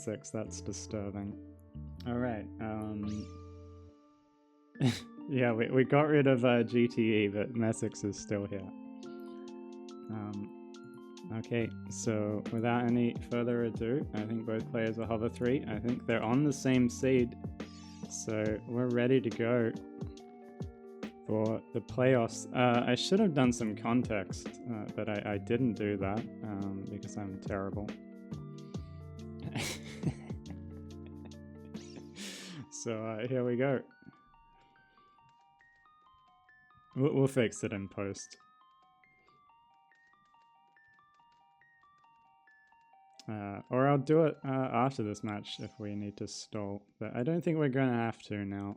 Messick's. That's disturbing. Alright, yeah, we got rid of GTE, but Messick's is still here. Okay, so without any further ado, I think both players are hover 3. I think they're on the same seed, so we're ready to go for the playoffs. I should have done some context, but I didn't do that because I'm terrible. So here we go. We'll fix it in post. Or I'll do it after this match if we need to stall, but I don't think we're going to have to now.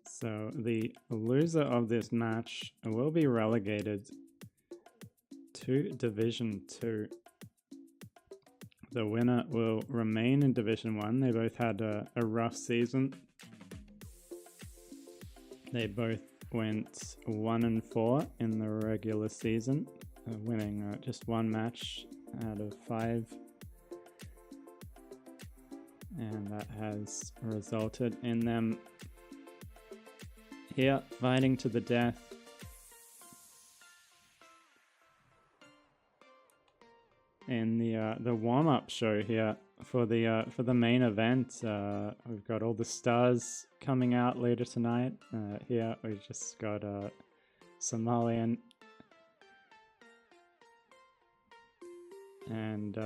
So the loser of this match will be relegated to Division 2. The winner will remain in Division 1. They both had a rough season. They both went 1-4 in the regular season, winning just one match out of 5. And that has resulted in them here fighting to the death. In the warm-up show here for the main event, we've got all the stars coming out later tonight. Here we've just got Somalian and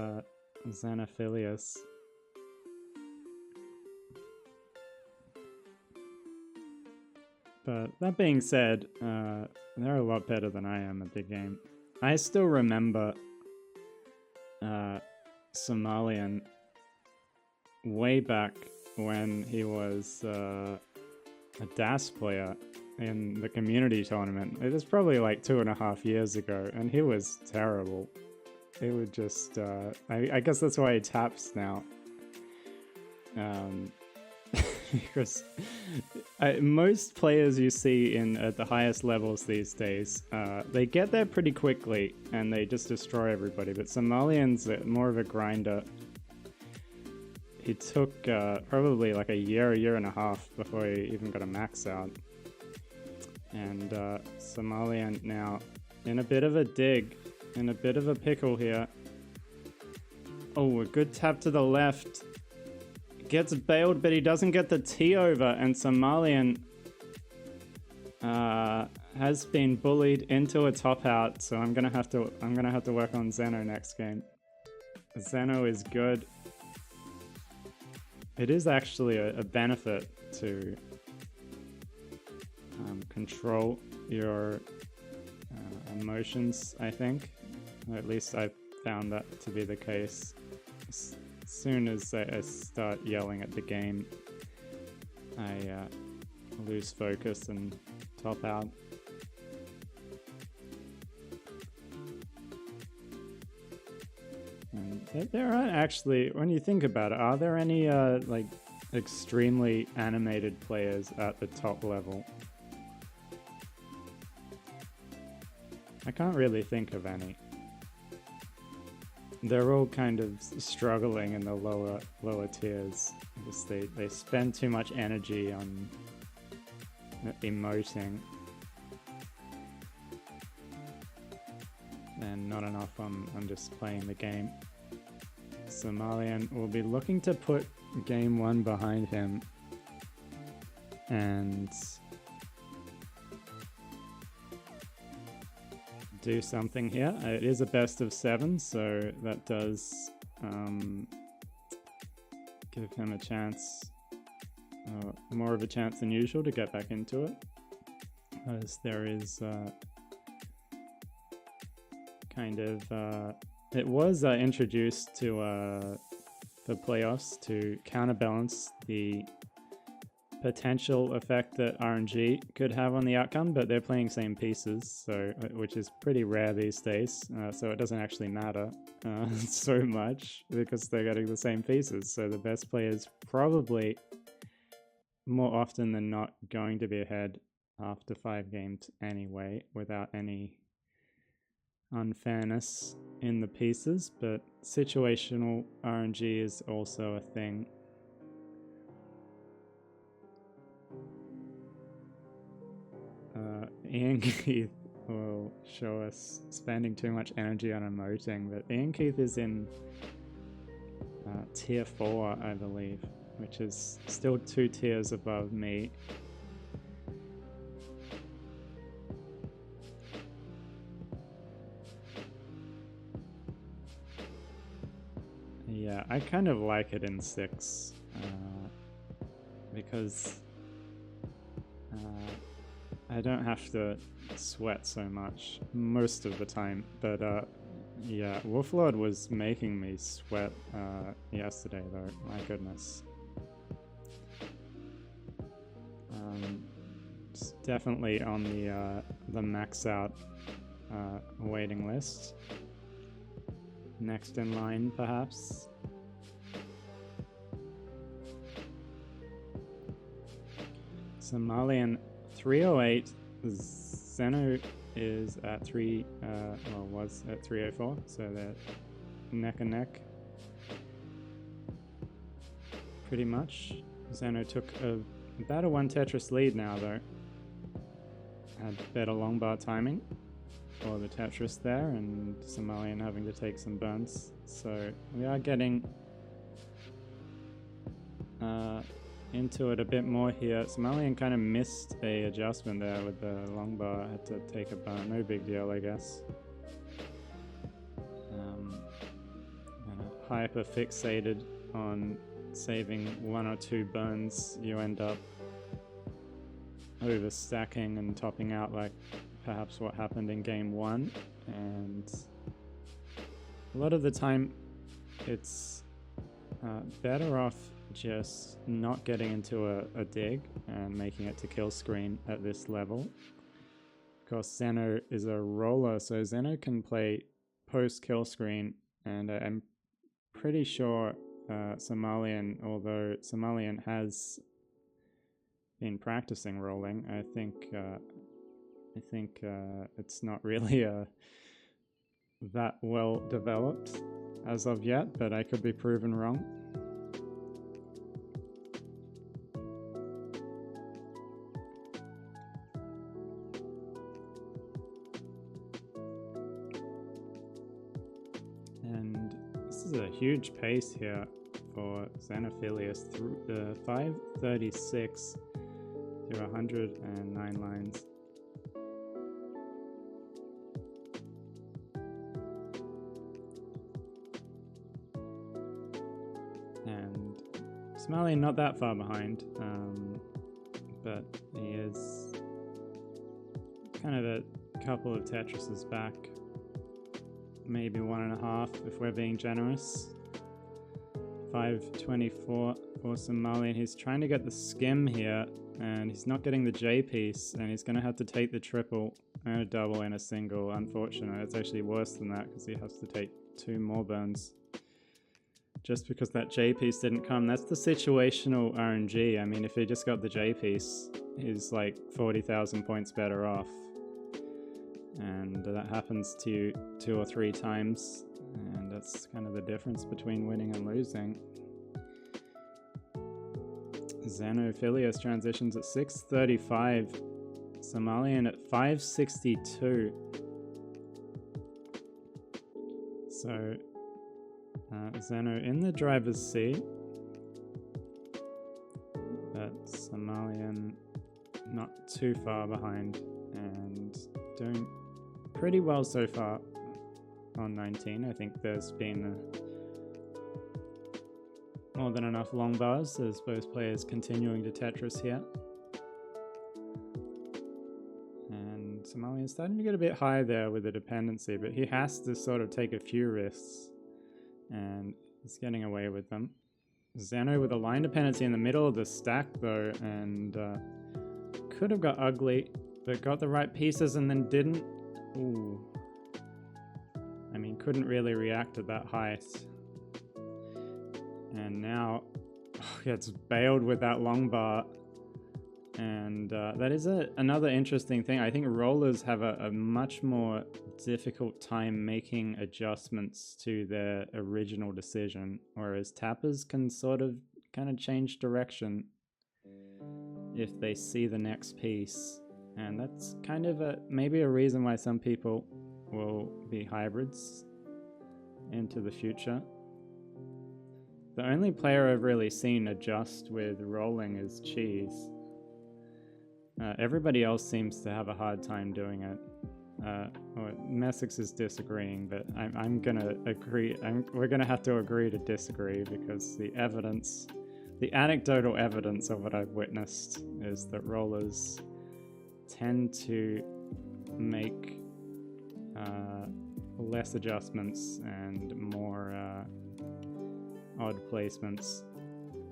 Xenophilius. But that being said, they're a lot better than I am at the game. I still remember Somalian way back when he was a DAS player in the community tournament. It was probably like 2.5 years ago, and he was terrible. It would just I guess that's why he taps now. Because most players you see at the highest levels these days, they get there pretty quickly and they just destroy everybody. But Somalian's more of a grinder. He took probably like a year and a half before he even got a max out. And Somalian now in a bit of a dig, in a bit of a pickle here. Oh, a good tap to the left. Gets bailed, but he doesn't get the T over, and Somalian has been bullied into a top out. So I'm gonna have to work on Xeno next game. Xeno is good. It is actually a benefit to control your emotions, I think. Or at least I found that to be the case. As soon as I start yelling at the game, I lose focus and top out. And there aren't actually, when you think about it, are there any like extremely animated players at the top level? I can't really think of any. They're all kind of struggling in the lower tiers because they spend too much energy on emoting and not enough on just playing the game. Somalian will be looking to put game 1 behind him and do something here. It is a best of 7, so that does give him a chance, more of a chance than usual to get back into it, as there is kind of it was introduced to the playoffs to counterbalance the potential effect that RNG could have on the outcome, but they're playing same pieces, so which is pretty rare these days, so it doesn't actually matter so much because they're getting the same pieces. So the best player is probably more often than not going to be ahead after 5 games anyway, without any unfairness in the pieces, but situational RNG is also a thing. Ian Keith will show us spending too much energy on emoting, but Ian Keith is in tier 4, I believe, which is still 2 tiers above me. Yeah, I kind of like it in 6 because I don't have to sweat so much most of the time, but yeah, Wolflord was making me sweat yesterday though, my goodness. It's definitely on the max out waiting list. Next in line, perhaps. Somalian 308. Xeno is at was at 304, so they're neck and neck. Pretty much. Xeno took about a 1 Tetris lead now, though. Had better long bar timing for the Tetris there, and Somalian having to take some burns. So we are getting into it a bit more here. Somalian kind of missed a adjustment there with the long bar, had to take a burn. No big deal, I guess. Hyper fixated on saving 1 or 2 burns, you end up overstacking and topping out, like perhaps what happened in game 1. And a lot of the time it's better off just not getting into a dig and making it to kill screen at this level. Of course, Xeno is a roller, so Xeno can play post kill screen, and I'm pretty sure Somalian, although Somalian has been practicing rolling, I think it's not really that well developed as of yet, but I could be proven wrong. And this is a huge pace here for Xenophilius, through 536 to 109 lines. And Somalian not that far behind, but he is kind of a couple of Tetrises back, maybe 1.5 if we're being generous. 524 for Somalian. He's trying to get the skim here, and he's not getting the J piece, and he's going to have to take the triple and a double and a single. Unfortunate. It's actually worse than that because he has to take 2 more burns just because that J piece didn't come. That's the situational RNG. I mean, if he just got the J piece, he's like 40,000 points better off. And that happens to you 2 or 3 times, and that's kind of the difference between winning and losing. Xenophilius transitions at 635, Somalian at 562. So Xeno in the driver's seat, but Somalian not too far behind and doing pretty well so far on 19. I think there's been more than enough long bars as both players continuing to Tetris here. And Somalian's starting to get a bit high there with the dependency, but he has to sort of take a few risks, and he's getting away with them. Xeno with a line dependency in the middle of the stack though, and could have got ugly, but got the right pieces and then didn't. Ooh. I mean, couldn't really react to that height. And now gets bailed with that long bar, And that is another interesting thing. I think rollers have a much more difficult time making adjustments to their original decision, whereas tappers can sort of kind of change direction if they see the next piece. And that's kind of maybe a reason why some people will be hybrids into the future. The only player I've really seen adjust with rolling is Cheese. Everybody else seems to have a hard time doing it. Messix is disagreeing, but I'm gonna agree. We're gonna have to agree to disagree, because the evidence, the anecdotal evidence of what I've witnessed is that rollers tend to make less adjustments and more odd placements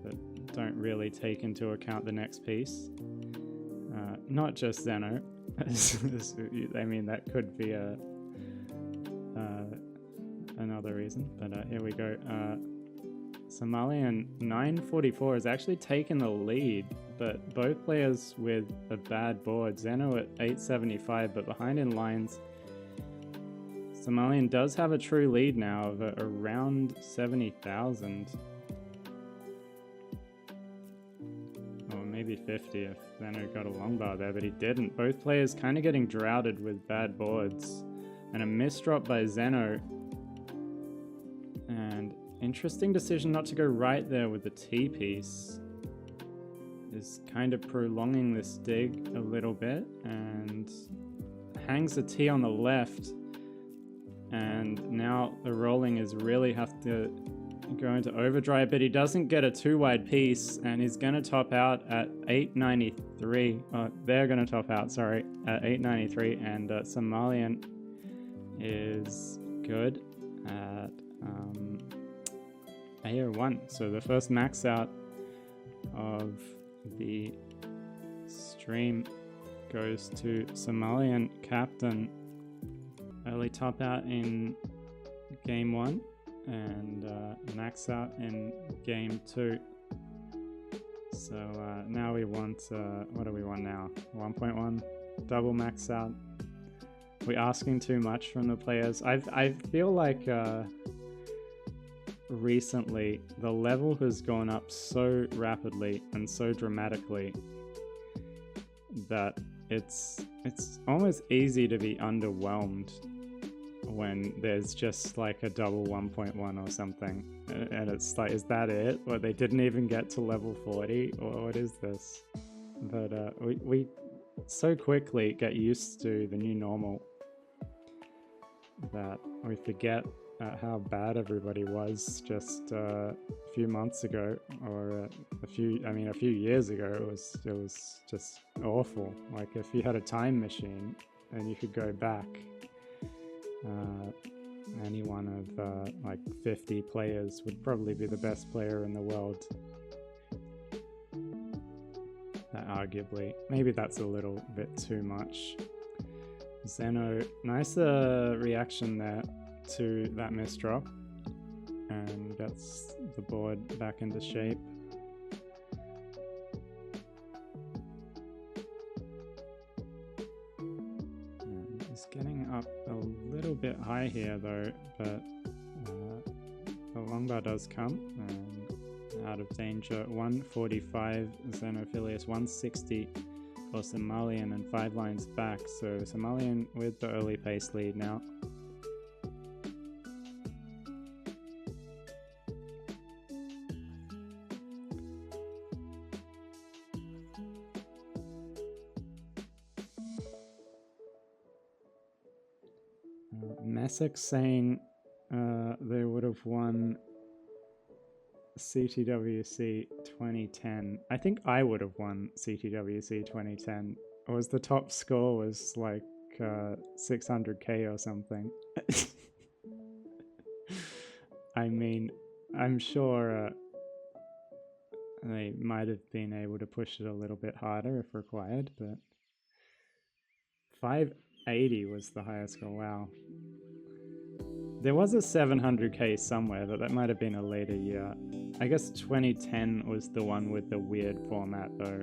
that don't really take into account the next piece. Not just Xeno. I mean, that could be another reason, but here we go. Somalian 944 has actually taken the lead, but both players with a bad board. Xeno at 875, but behind in lines. Somalian does have a true lead now of around 70,000. Maybe 50 if Xeno got a long bar there, but he didn't. Both players kind of getting droughted with bad boards. And a misdrop by Xeno. And interesting decision not to go right there with the T piece. Is kind of prolonging this dig a little bit, and hangs the T on the left. And now the rolling is really have to go into overdrive, but he doesn't get a too wide piece, and he's going to top out at 893. They're going to top out, sorry, at 893, and Somalian is good at 801. So the first max out of the stream goes to Somalian captain. Early top out in game 1. And max out in game 2. So now we want, what do we want now? 1.1 double max out. We're asking too much from the players. I feel like recently the level has gone up so rapidly and so dramatically that it's almost easy to be underwhelmed when there's just like a double 1.1 or something, and it's like, is that it? Or they didn't even get to level 40, or what is this? But we so quickly get used to the new normal that we forget how bad everybody was just a few months ago, or a few years ago. It was just awful. Like, if you had a time machine and you could go back, any one of like 50 players would probably be the best player in the world. Arguably, maybe that's a little bit too much. Xeno, nice reaction there to that misdrop, and gets the board back into shape. He's getting up a little bit high here though, but the long bar does come, and out of danger. 145 Xenophilius, 160 for Somalian, and 5 lines back. So Somalian with the early pace lead now. Messix saying they would have won CTWC 2010. I think I would have won CTWC 2010. Or was the top score was like 600k or something. I mean, I'm sure they might have been able to push it a little bit harder if required, but 580 was the highest score. Wow. There was a 700k somewhere, but that might have been a later year. I guess 2010 was the one with the weird format though.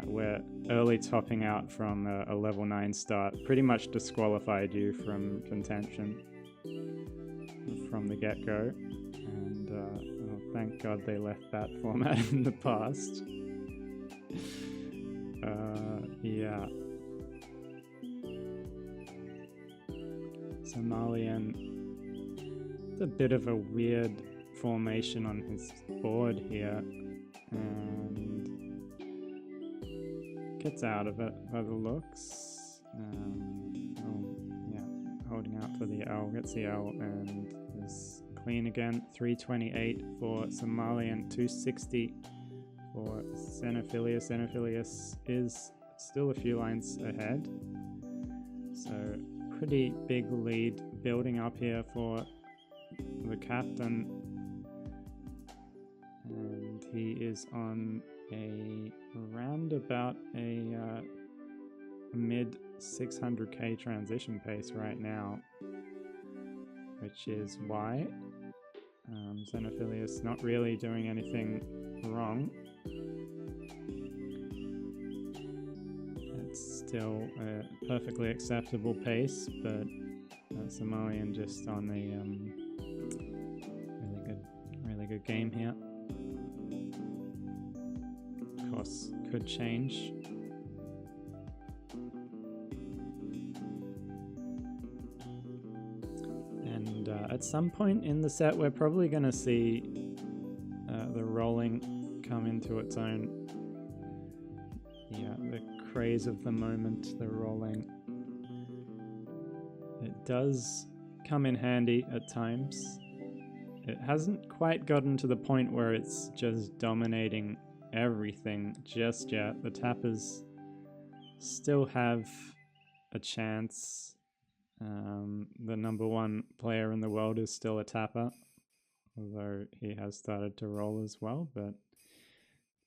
where early topping out from a level 9 start pretty much disqualified you from contention from the get-go. And oh, thank God they left that format in the past. Yeah. Somalian. It's a bit of a weird formation on his board here. And gets out of it by the looks. Oh, yeah, holding out for the L, gets the L, and is clean again. 328 for Somalian, 260 for Xenophilius. Xenophilius is still a few lines ahead. So, pretty big lead building up here for the captain. And he is on around about a mid 600k transition pace right now, which is why Xenophilius not really doing anything wrong. It's still a perfectly acceptable pace, but Somalian just on a really good game here. Costs could change. And at some point in the set, we're probably going to see the rolling come into its own. Yeah, the craze of the moment, the rolling. It does come in handy at times. It hasn't quite gotten to the point where it's just dominating everything just yet. The tappers still have a chance. The number 1 player in the world is still a tapper, although he has started to roll as well, but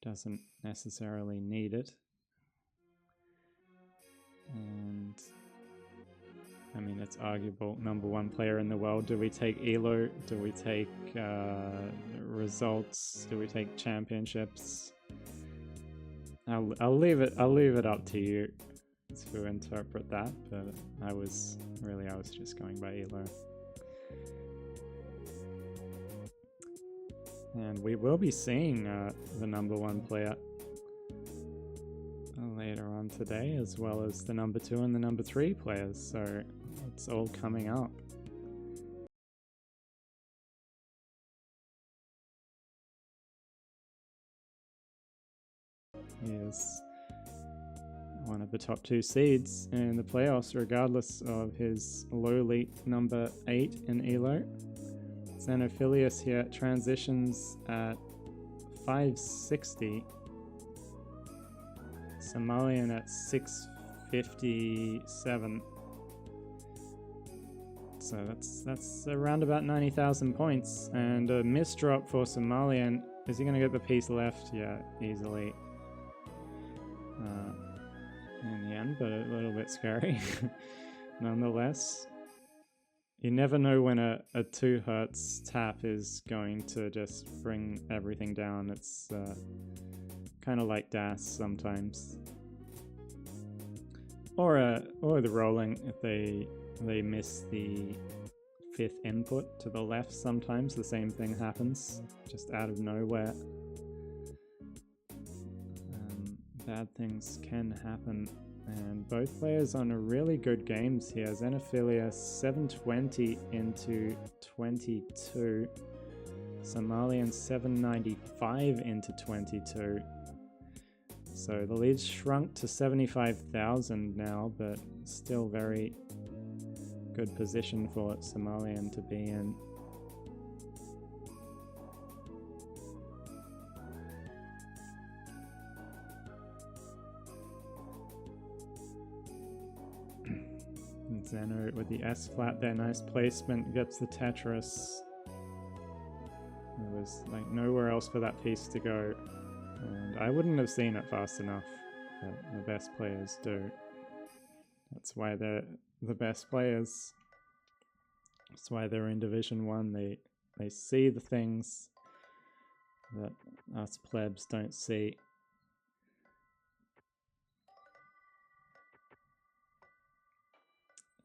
doesn't necessarily need it. And I mean, it's arguable. Number 1 player in the world. Do we take ELO? Do we take results? Do we take championships? I'll leave it up to you to interpret that. But I was just going by ELO. And we will be seeing the number 1 player later on today, as well as the number 2 and the number 3 players. So it's all coming up. He is one of the top 2 seeds in the playoffs, regardless of his lowly number 8 in ELO. Xenophilius here transitions at 560. Somalian at 657. So that's around about 90,000 points. And a miss drop for Somalian. Is he going to get the piece left? Yeah, easily. In the end, but a little bit scary. Nonetheless. You never know when a 2 Hz tap is going to just bring everything down. It's kind of like DAS sometimes. Or the rolling, if they miss the 5th input to the left sometimes, the same thing happens, just out of nowhere. Bad things can happen. And both players on really good games here. Xenophilius 720 into 22. Somalian 795 into 22. So the lead shrunk to 75,000 now, but still very good position for Somalian to be in. Xeno with the S flat there, nice placement, gets the Tetris. There was like nowhere else for that piece to go, and I wouldn't have seen it fast enough, but the best players do. That's why they're the best players. That's why they're in Division 1. They see the things that us plebs don't see.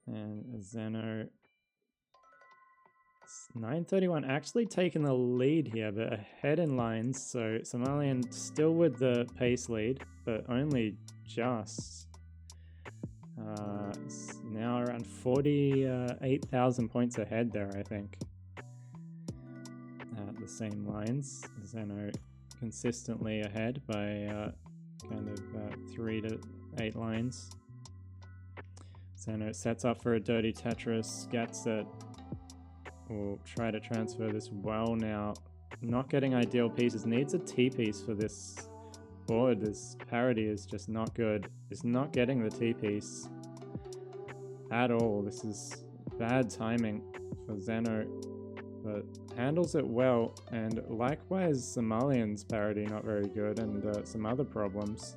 And Xeno 931 actually taking the lead here, but ahead in lines. So Somalian still with the pace lead, but only just. Now around 48,000 points ahead there, I think. At the same lines. Xeno consistently ahead by kind of 3 to 8 lines. Xeno sets up for a dirty Tetris, gets it. Will try to transfer this well now. Not getting ideal pieces. Needs a T piece for this board. This parity is just not good. Is not getting the T piece at all. This is bad timing for Xeno, but handles it well. And likewise, Somalian's parity not very good, and some other problems.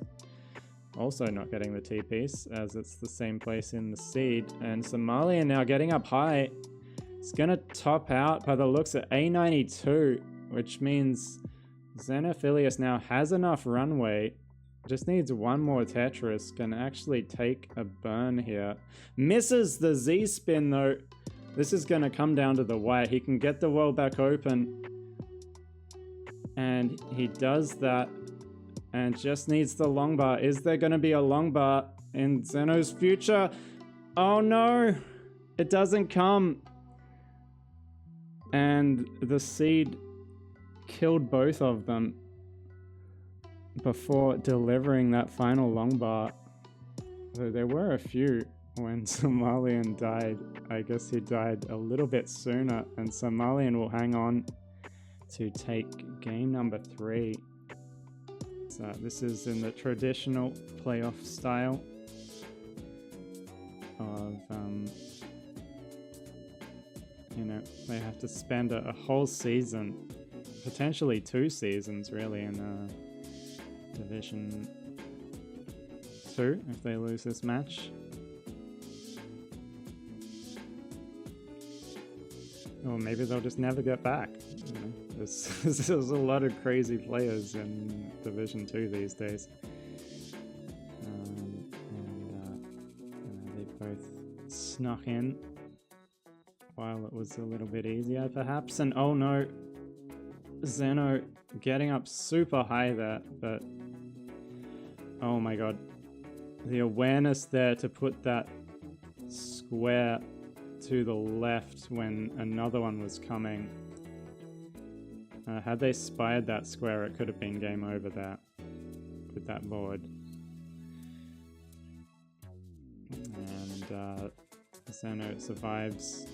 Also not getting the T piece, as it's the same place in the seed. And Somalian now getting up high. It's gonna top out by the looks at A92, which means Xenophilius now has enough runway. Just needs one more Tetris, can actually take a burn here. Misses the Z spin though. This is gonna come down to the wire. He can get the wall back open. And he does that. And just needs the long bar. Is there gonna be a long bar in Xeno's future? Oh no! It doesn't come. And the seed killed both of them before delivering that final long bar. So there were a few when Somalian died. I guess he died a little bit sooner, and Somalian will hang on to take game number 3. So this is in the traditional playoff style of you know, they have to spend a whole season, potentially 2 seasons really, in Division 2 if they lose this match. Or maybe they'll just never get back. You know, there's a lot of crazy players in Division 2 these days. They both snuck in while it was a little bit easier perhaps, and oh no, Xeno getting up super high there, but oh my god, the awareness there to put that square to the left when another one was coming. Had they spied that square, it could have been game over there with that board. And Xeno survives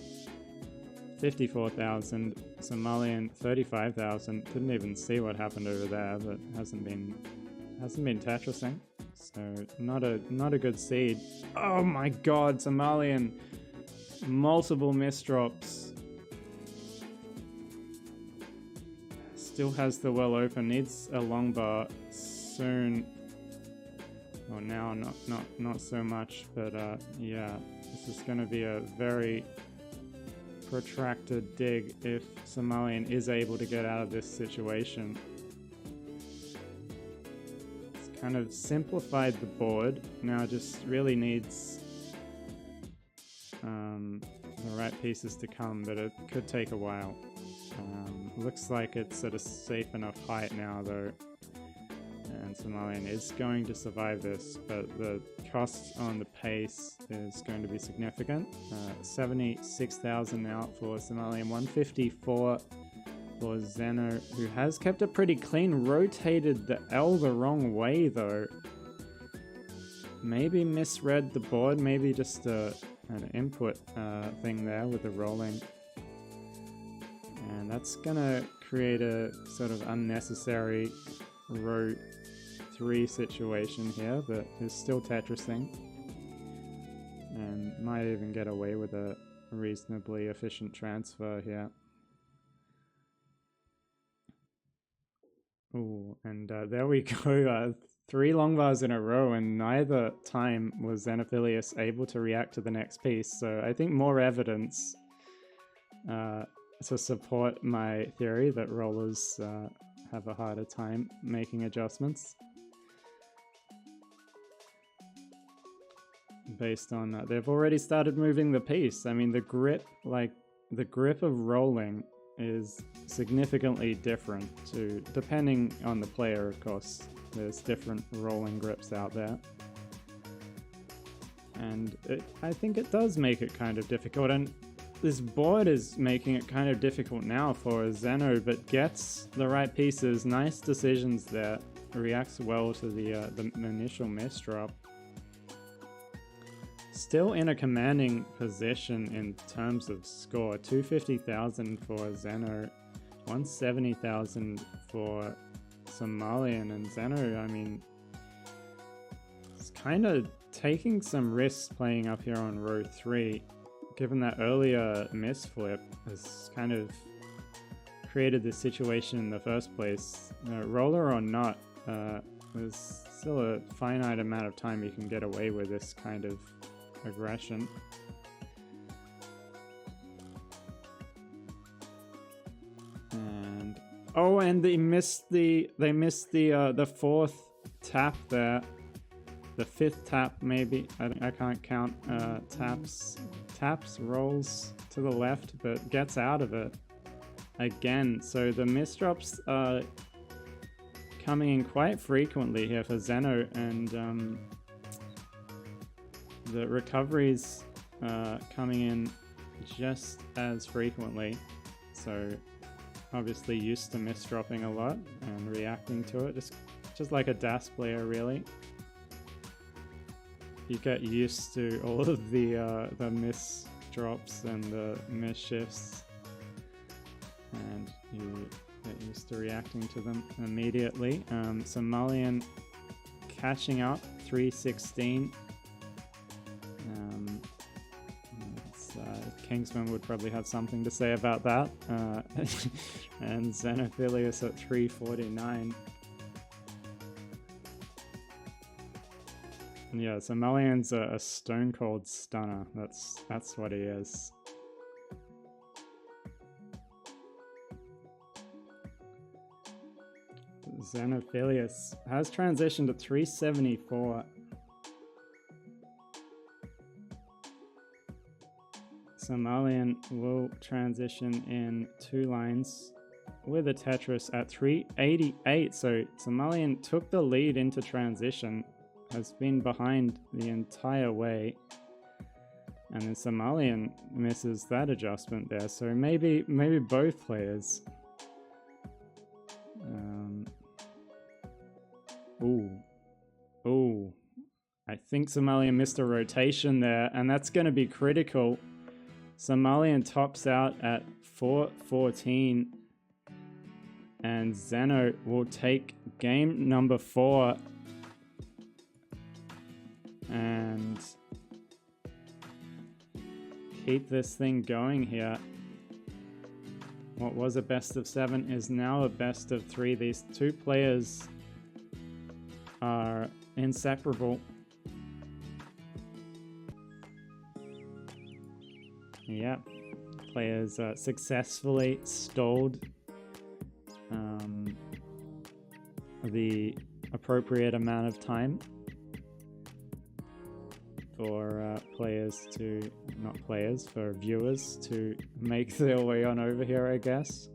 54,000, Somalian 35,000. Couldn't even see what happened over there, but hasn't been Tetrising, so not a good seed. Oh my god, Somalian, multiple misdrops. Still has the well open, needs a long bar soon. Well, now not so much, but yeah, this is going to be a very protracted dig if Somalian is able to get out of this situation. It's kind of simplified the board, now just really needs the right pieces to come, but it could take a while. Looks like it's at a safe enough height now though, and Somalian is going to survive this, but the cost on the pace is going to be significant. 76,000 out for Somalian, 154 for Xeno, who has kept it pretty clean, rotated the L the wrong way though. Maybe misread the board, maybe just an input thing there with the rolling. And that's gonna create a sort of unnecessary row 3 situation here, but is still Tetrising and might even get away with a reasonably efficient transfer here. Ooh, and there we go, 3 long bars in a row, and neither time was Xenophilius able to react to the next piece, so I think more evidence to support my theory that rollers have a harder time making adjustments. based on that. They've already started moving the piece. I mean, the grip of rolling is significantly different depending on the player, of course. There's different rolling grips out there. And I think it does make it kind of difficult. And this board is making it kind of difficult now for Xeno, but gets the right pieces, nice decisions there, reacts well to the initial miss drop. Still in a commanding position in terms of score. 250,000 for Xeno, 170,000 for Somalian, and Xeno, I mean, it's kind of taking some risks playing up here on row 3, given that earlier miss flip has kind of created this situation in the first place. Roller or not, there's still a finite amount of time you can get away with this kind of aggression. And oh, and they missed the fourth tap there, the fifth tap maybe. I can't count taps, rolls to the left, but gets out of it again. So the misdrops are coming in quite frequently here for Xeno, and the recoveries coming in just as frequently. So obviously used to misdropping a lot and reacting to it, just like a DAS player really. You get used to all of the miss drops and the miss shifts, and you get used to reacting to them immediately. Somalian catching up, 316. Kingsman would probably have something to say about that. And Xenophilius at 349. Yeah, Somalian's a stone cold stunner. That's what he is. Xenophilius has transitioned to 374. Somalian will transition in 2 lines with a Tetris at 388. So Somalian took the lead into transition, has been behind the entire way, and then Somalian misses that adjustment there. So maybe both players. Ooh. I think Somalian missed a rotation there, and that's going to be critical. Somalian tops out at 414, and Xeno will take game number 4 and keep this thing going here. What was a best of 7 is now a best of 3. These 2 players are inseparable. Yeah, players successfully stalled the appropriate amount of time for for viewers to make their way on over here, I guess.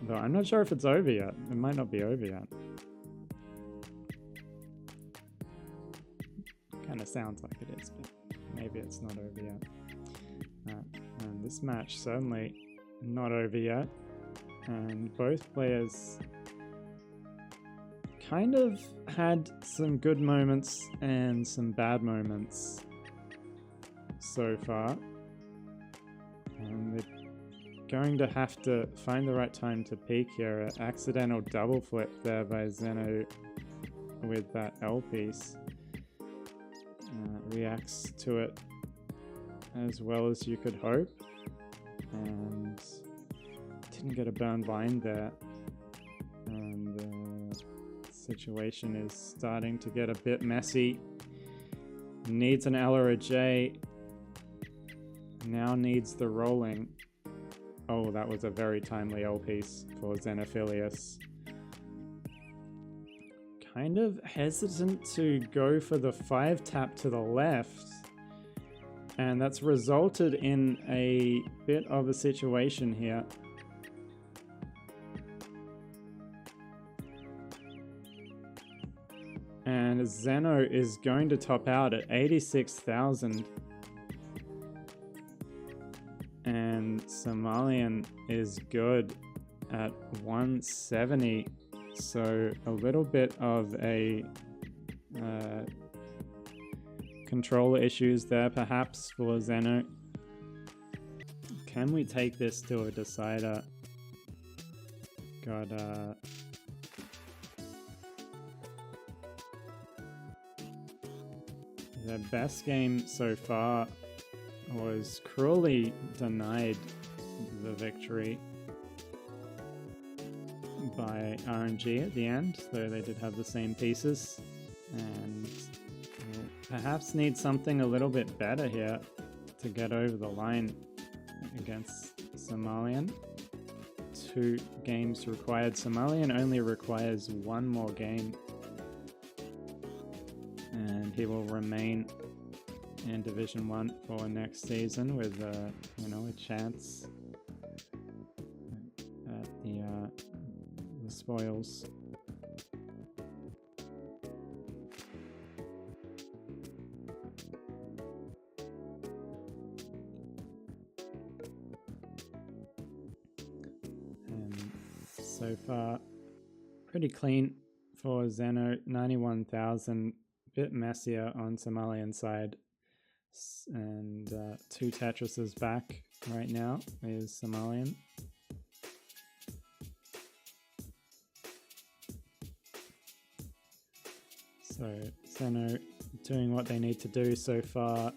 Though I'm not sure if it's over yet. It might not be over yet. Kind of sounds like it is, but maybe it's not over yet. And this match certainly not over yet. And both players kind of had some good moments and some bad moments so far. And they're going to have to find the right time to peak here. An accidental double flip there by Xeno with that L piece. Reacts to it as well as you could hope, and didn't get a burned line there, and the situation is starting to get a bit messy. Needs an L or a J, now needs the rolling. Oh, that was a very timely L piece for Xenophilius. kind of hesitant to go for the 5 tap to the left. And that's resulted in a bit of a situation here. And Xeno is going to top out at 86,000. And Somalian is good at 170. So a little bit of a controller issues there perhaps for Xeno. Can we take this to a decider? Got their best game so far was cruelly denied the victory by RNG at the end, though they did have the same pieces, and perhaps need something a little bit better here to get over the line against Somalian. 2 games required. Somalian only requires 1 more game, and he will remain in Division 1 for next season with you know, a chance at the spoils. And so far, pretty clean for Xeno. 91,000, bit messier on Somalian side. And 2 Tetrises back right now is Somalian. So Xeno doing what they need to do so far.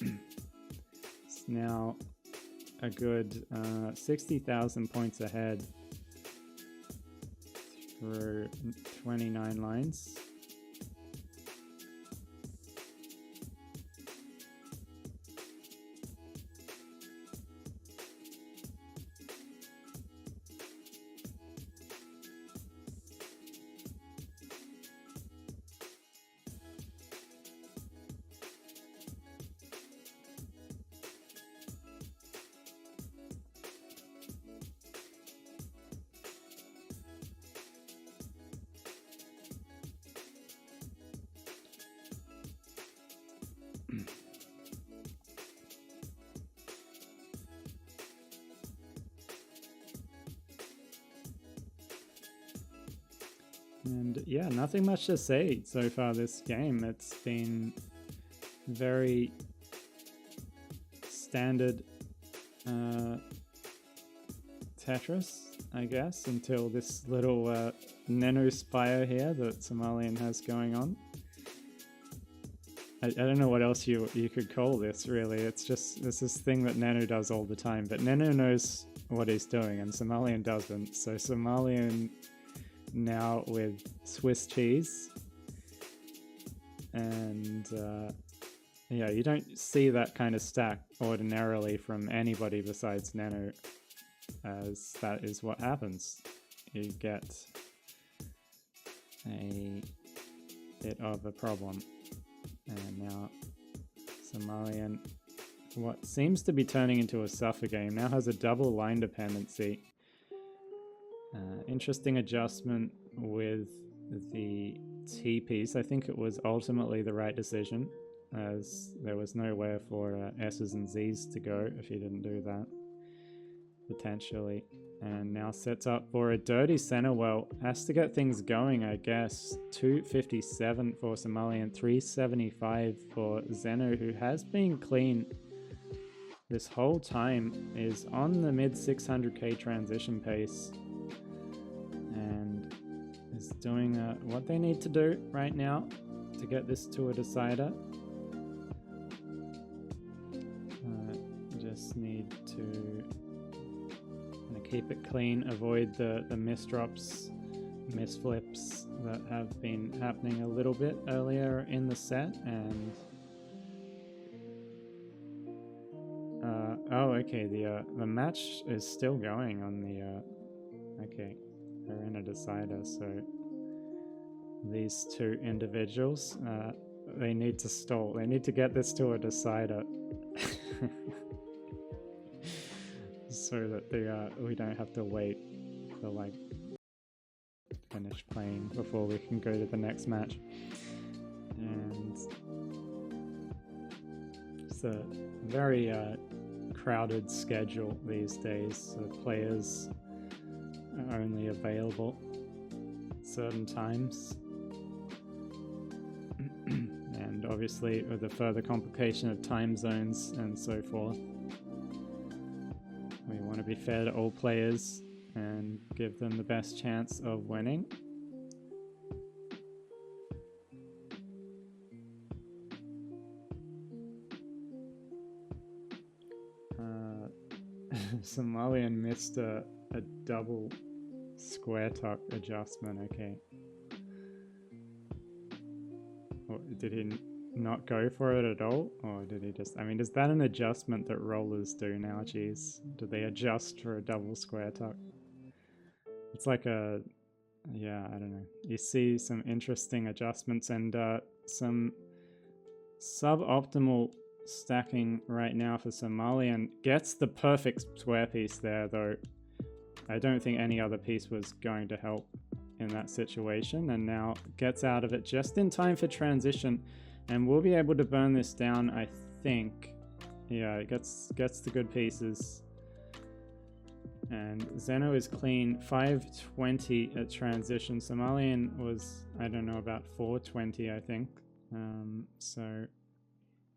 It's now a good 60,000 points ahead through 29 lines. And yeah, nothing much to say so far this game. It's been very standard Tetris, I guess, until this little Nano Spire here that Somalian has going on. I don't know what else you could call this, really. It's just this thing that Nano does all the time, but Nano knows what he's doing and Somalian doesn't. So Somalian now with Swiss cheese, and yeah, you don't see that kind of stack ordinarily from anybody besides Nano, as that is what happens. You get a bit of a problem. And now Somalian, what seems to be turning into a suffer game, now has a double line dependency. Interesting adjustment with the T piece. I think it was ultimately the right decision, as there was nowhere for S's and Z's to go if he didn't do that, potentially. And now sets up for a dirty center. Well, has to get things going, I guess. 257 for Somalian, 375 for Xeno, who has been clean this whole time, is on the mid 600k transition pace, and is doing what they need to do right now to get this to a decider. Just need to keep it clean, avoid the misdrops, misflips that have been happening a little bit earlier in the set. And oh, okay, the match is still going on the okay, they're in a decider, so these two individuals. They need to stall. They need to get this to a decider. So that we don't have to wait for like finish playing before we can go to the next match. And it's a very crowded schedule these days. So players are only available at certain times. And obviously with the further complication of time zones and so forth, we want to be fair to all players and give them the best chance of winning. Somalian missed a double square tuck adjustment, okay. Or did he not go for it at all? Or did he just... I mean, is that an adjustment that rollers do now? Jeez. Do they adjust for a double square tuck? It's like a... yeah, I don't know. You see some interesting adjustments and some suboptimal stacking right now for Somalian. Gets the perfect square piece there, though. I don't think any other piece was going to help in that situation, and now gets out of it just in time for transition, and we'll be able to burn this down, I think. Yeah, it gets the good pieces. And Xeno is clean, 520 at transition. Somalian was, I don't know, about 420, I think. So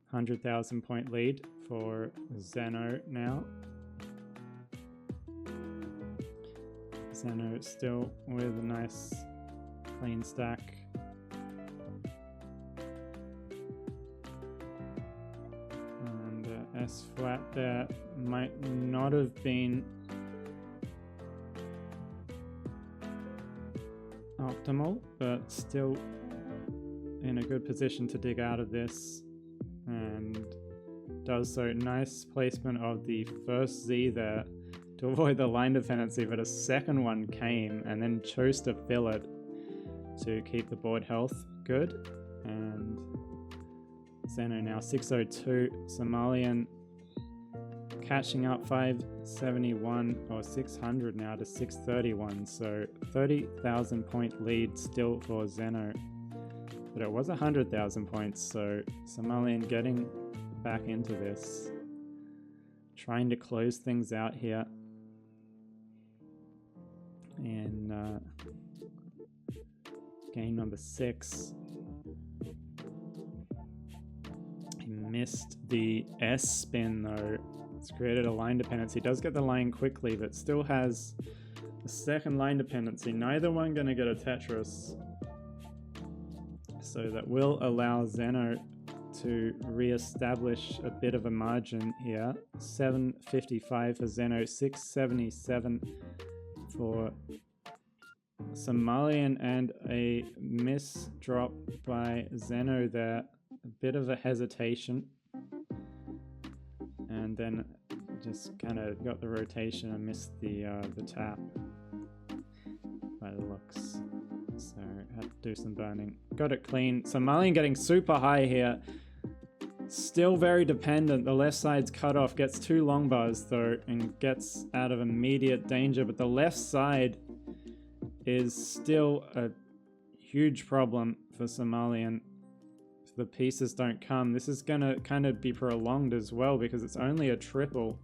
100,000 point lead for Xeno now. Xeno still with a nice clean stack. And S flat there might not have been optimal, but still in a good position to dig out of this, and does so. Nice placement of the first Z there to avoid the line dependency, but a second one came and then chose to fill it to keep the board health good. And Xeno now 602. Somalian catching up 571 or 600 now to 631. So 30,000 point lead still for Xeno, but it was 100,000 points. So Somalian getting back into this, trying to close things out here. In game number 6, he missed the S spin though. It's created a line dependency. Does get the line quickly, but still has a second line dependency. Neither one going to get a Tetris, so that will allow Xeno to re-establish a bit of a margin here. 755 for Xeno, 677 for Somalian, and a miss drop by Xeno there. A bit of a hesitation, and then just kind of got the rotation and missed the tap by the looks. So had to do some burning. Got it clean. Somalian getting super high here. Still very dependent. The left side's cut off. Gets 2 long bars though and gets out of immediate danger. But the left side is still a huge problem for Somalian. If the pieces don't come, this is gonna kind of be prolonged as well because it's only a triple.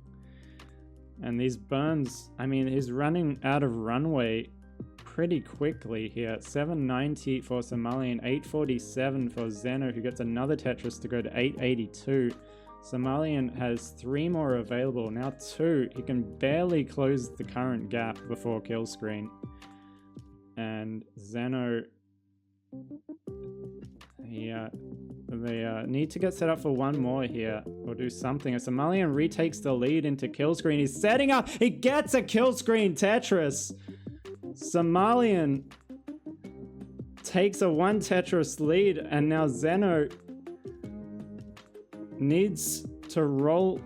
And these burns, I mean, he's running out of runway pretty quickly here. 790 for Somalian, 847 for Xeno, who gets another Tetris to go to 882. Somalian has 3 more available, now 2. He can barely close the current gap before kill screen. And Xeno, they need to get set up for 1 more here, or do something. As Somalian retakes the lead into kill screen, he's setting up, he gets a kill screen Tetris! Somalian takes a 1 Tetris lead, and now Xeno needs to roll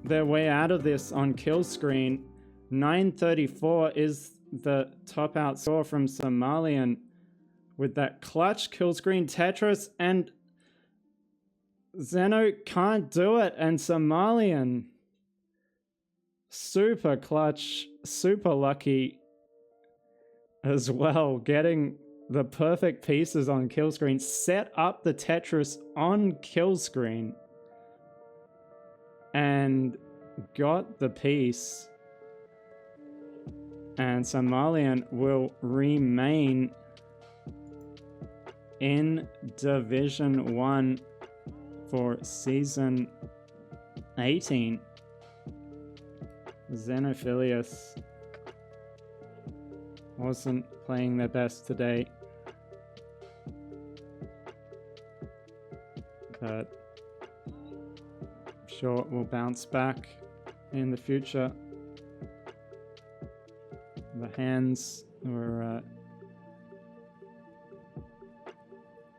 their way out of this on kill screen. 934 is the top out score from Somalian. with that clutch kill screen Tetris, and Xeno can't do it, and Somalian super clutch, super lucky as well, getting the perfect pieces on kill screen, set up the Tetris on kill screen, and got the piece. And Somalian will remain in Division 1 for Season 18. Xenophilius wasn't playing their best today, but I'm sure we'll bounce back in the future. The hands were